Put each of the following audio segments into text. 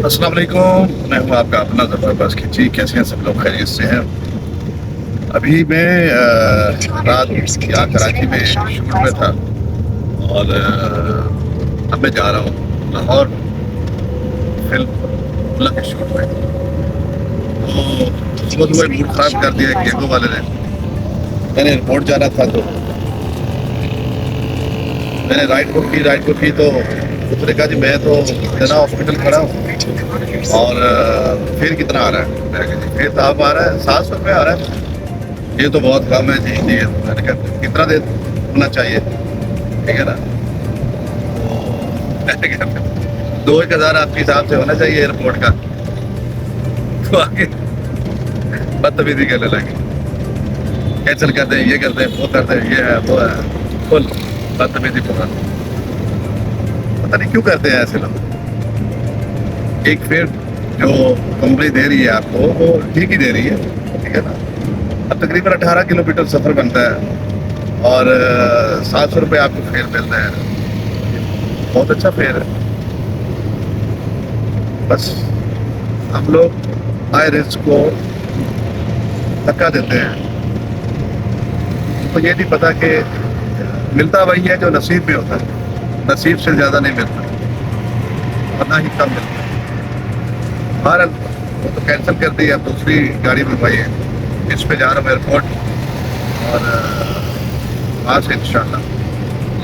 अस्सलाम वालेकुम, मैं हूँ आपका अपना ज़बरदस्त खिची। कैसे हैं सब लोग? खैरियत से हैं? अभी मैं रात यहाँ कराची में शूट में था और अब मैं जा रहा हूँ लाहौर फिल्म के शूट में। तो सुबह सुबह मूड ख़राब कर दिया केको वाले ने। मैंने एयरपोर्ट जाना था तो मैंने राइड बुक की तो उसने कहा जी मैं तो जना हॉस्पिटल खड़ा हूँ और फिर कितना आ रहा है? मैं कहा जी फिर तो आप आ रहा है 700 रुपये आ रहा है। ये तो बहुत कम है जी। जी मैंने कहा कितना दे होना चाहिए, ठीक है ना? मैंने कहा 2-1000 आपके हिसाब से होना चाहिए एयरपोर्ट का। तो आगे बदतमीजी करने लगे, कैंसिल कर दें, ये कर दें, वो कर दें, ये है वो है, फुल बदतमीजी पूरा। पता नहीं क्यों करते हैं ऐसे लोग। एक फेयर जो कंपनी दे रही है आपको वो ठीक ही दे रही है, ठीक है ना? अब तकरीबन 18 किलोमीटर सफ़र बनता है और 700 रुपये आपको फेयर मिल रहे हैं। बहुत अच्छा फेयर है। बस हम लोग हाई रिस्क को धक्का देते हैं। तो ये नहीं पता कि मिलता वही है जो नसीब में होता है। नसीब से ज़्यादा नहीं मिलता, पता ही कम मिलता है। बहरहाल वो तो कैंसिल कर दी, अब दूसरी गाड़ी मंगवाई है। इस पे जा रहा हूँ एयरपोर्ट और वहाँ से इंशाल्लाह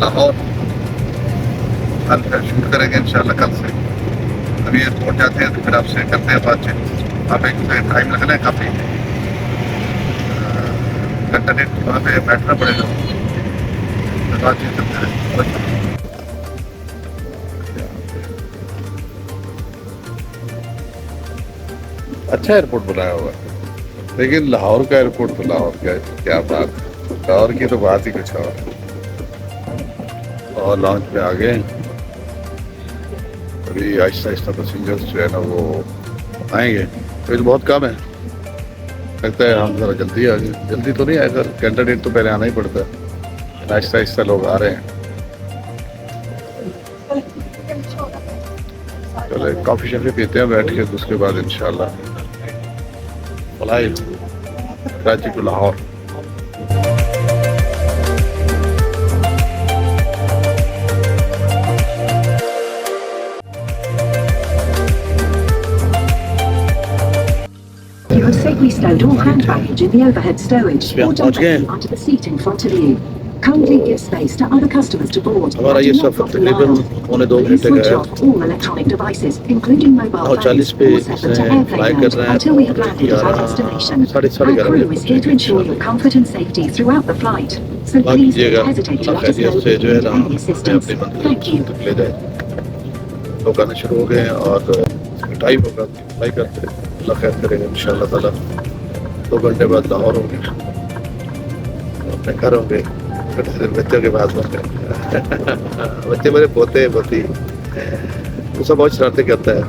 लाहौर कल का शूट करेंगे इंशाल्लाह कल से। अभी एयरपोर्ट जाते हैं तो फिर आपसे करते हैं बातचीत। वहाँ पे टाइम लगना है काफ़ी, घंटा डेढ़ वहाँ पे बैठना पड़ेगा, बातचीत करते हैं। अच्छा एयरपोर्ट बनाया हुआ है, लेकिन लाहौर का एयरपोर्ट तो लाहौर का है, क्या बात है। लाहौर की तो बात ही कुछ और लॉन्च पे आ गए। अभी आहिस्ता आहिस्ता पैसेंजर्स जो है ना वो आएंगे, तो बहुत कम है। लगता है हम ज़रा जल्दी आ गए। जल्दी तो नहीं आए सर, कैंडिडेट तो पहले आना ही पड़ता है। आहिस्ता आहिस्ता लोग आ रहे हैं। चले कॉफ़ी शॉफ़ी पीते हैं बैठ के, उसके बाद इंशाल्लाह flight Karachi to Lahore. You have safely stowed all hand baggage in the overhead stowage or dump it onto the seat in front of you. Kindly give space to other customers to board. हमारा ये सफ़र तकरीबन 1.25 घंटे का है। all electronic devices, including mobile phones, 40 पे or set them to इसमें airplane fly mode कर रहे हैं until we have landed at our destination. साढ़े Our crew is here to ensure your comfort and safety throughout the flight. So please don't hesitate to let us know if you need any assistance. Thank you. ले जाए। लोग आने शुरू हो गए हैं और टाइम होगा फ्लाई करते हैं। अल्लाह खैर करेगा इंशाल्लाह ताला। 2 घंटे बाद लाहौर होंगे, अपने घर होंगे, बच्चों के पास होंगे। बच्चे मेरे पोते पोती, वो सब बहुत शरारतें करता है।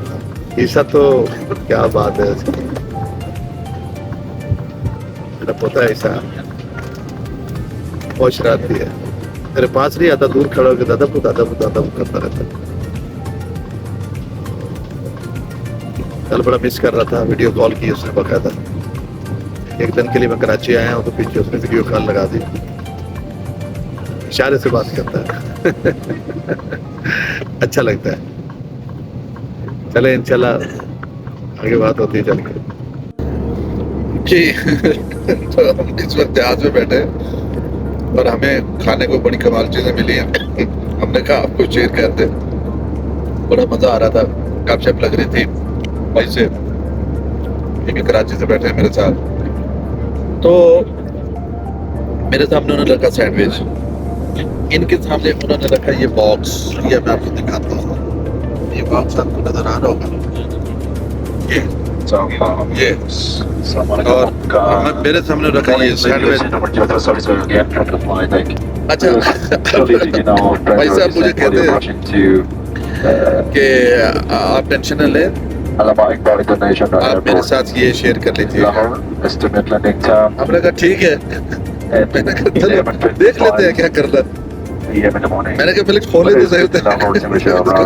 ईसा तो क्या बात है इसकी, मेरा पोता है ईसा, बहुत शरारती है। मेरे पास नहीं आता, दूर खड़ा होकर दादा को करता रहता है। कल बड़ा मिस कर रहा था, वीडियो कॉल की उसने बकायदा। एक दिन के लिए मैं कराची आया हूँ तो पीछे उसने वीडियो कॉल लगा दी, इशारे से बात करता है। अच्छा लगता है। चले इंशाल्लाह आगे बात होती है चल के जी। तो हम इस वक्त जहाज में बैठे और हमें खाने को बड़ी कमाल चीज़ें मिली हैं। हमने कहा आपको शेयर कर दे। बड़ा मज़ा आ रहा था, गपशप लग रही थी भाई से, ये भी कराची से बैठे हैं मेरे साथ। तो मेरे सामने उन्होंने रखा सैंडविच, इनके सामने उन्होंने रखा ये बॉक्स। ये मैं आपको दिखाता हूँ, ये बॉक्स आपको नजर आ रहा होगा, ये और मेरे सामने रखा ये सैंडविच। अच्छा भाई साहब मुझे कहते हैं कि आप टेंशन न लें, आप मेरे साथ ये शेयर कर लीजिए। हमने कहा ठीक है, मैंने कहा चलो देख लेते हैं क्या करना। मैंने कहा पहले खोले तो सही होते।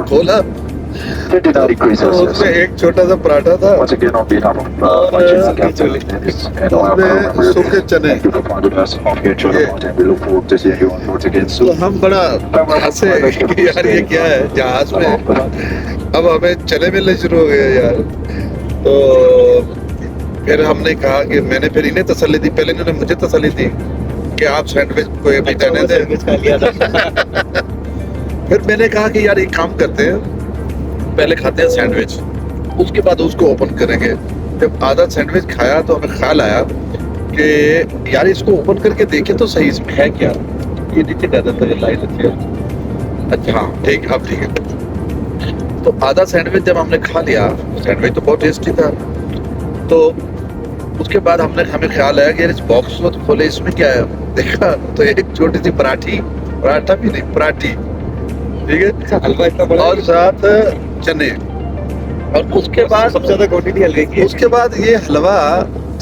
खोला Centenary तो Cruises. उसमें एक छोटा सा पराठा था Once again, on behalf of my chief captain and all our crew उसमें सूखे members, चने। thank you for finding us on your channel, and we look forward to seeing you on board again तो soon. हम बड़ा हंसे कि यार ये क्या है जहाज में, अब हमें चने मिलने शुरू हो गए यार। तो फिर हमने कहा कि मैंने फिर इन्हें तसल्ली दी, पहले इन्होंने मुझे तसल्ली दी कि आप सैंडविच को ये भी जाने दें। फिर मैंने कहा कि यार एक काम करते हैं, पहले खाते हैं सैंडविच, उसके बाद उसको ओपन करेंगे। जब आधा सैंडविच खाया तो हमें ख्याल आया कि यार इसको ओपन करके देखें तो सही इसमें है क्या। ये नीचे डाल देता है लाइट अच्छी है। अच्छा हाँ ठीक है, अब ठीक है। तो आधा सैंडविच जब हमने खा लिया, सैंडविच तो बहुत टेस्टी था, तो उसके बाद हमें ख्याल आया कि यार इस बॉक्स को तो खोले, इसमें क्या है। देखा तो एक छोटी सी पराठा भी नहीं, पराठी, ठीक है, हलवा इतना बड़ा और साथ चने, और उसके बाद सबसे ज्यादा क्वांटिटी हलवे की है। उसके बाद ये हलवा,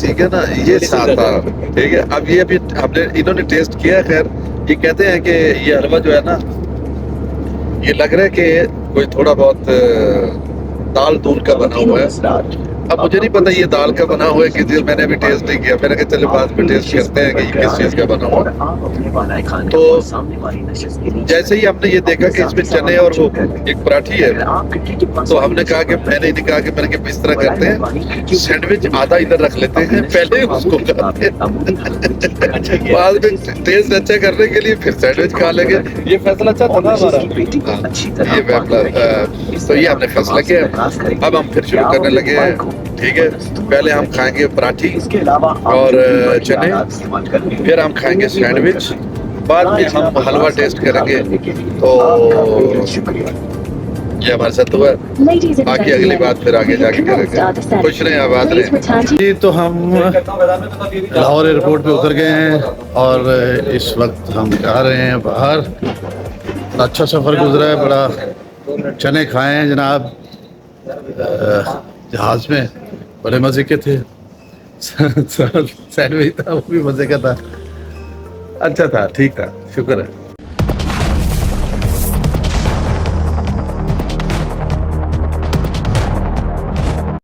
ठीक है ना, ये साथ था, ठीक है। अब ये अभी हमने इन्होंने टेस्ट किया है, खैर ये कहते हैं कि ये हलवा जो है ना, ये लग रहा है कि कोई थोड़ा बहुत दाल दूल का बना हुआ है। अब मुझे नहीं पता ये दाल का बना हुआ है कि मैंने अभी टेस्ट नहीं किया। मैंने कहा चलो बाद में टेस्ट करते हैं कि किस चीज का बना हुआ है। तो जैसे ही हमने ये देखा कि इसमें चने और वो एक पराठी है, तो हमने कहा कि मैंने इन्हें कहा कि मैंने कहा इस तरह करते हैं, सैंडविच आधा इधर रख लेते हैं, पहले उसको खाते हैं, बाद में टेस्ट अच्छा करने के लिए फिर सैंडविच खा लेंगे। ये फैसला अच्छा था ना हमारा। ये फैसला, तो ये हमने फैसला किया। अब हम फिर शुरू करने लगे हैं, ठीक है। पहले हम खाएंगे पराठी और चने, फिर हम खाएंगे सैंडविच, बाद में हम हलवा टेस्ट करेंगे। तो ये हमारे साथ हुआ, बाकी अगली बात फिर आगे जाके करेंगे। खुश रहे, आबाद रहे जी। तो हम लाहौर एयरपोर्ट पे उतर गए हैं और इस वक्त हम जा रहे हैं बाहर। अच्छा सफ़र गुजरा है, बड़ा चने खाए हैं जनाब जहाज़ में, बड़े मज़े के थे। सैंडविच था, वो भी मज़े का था, अच्छा था, ठीक था, शुक्र है।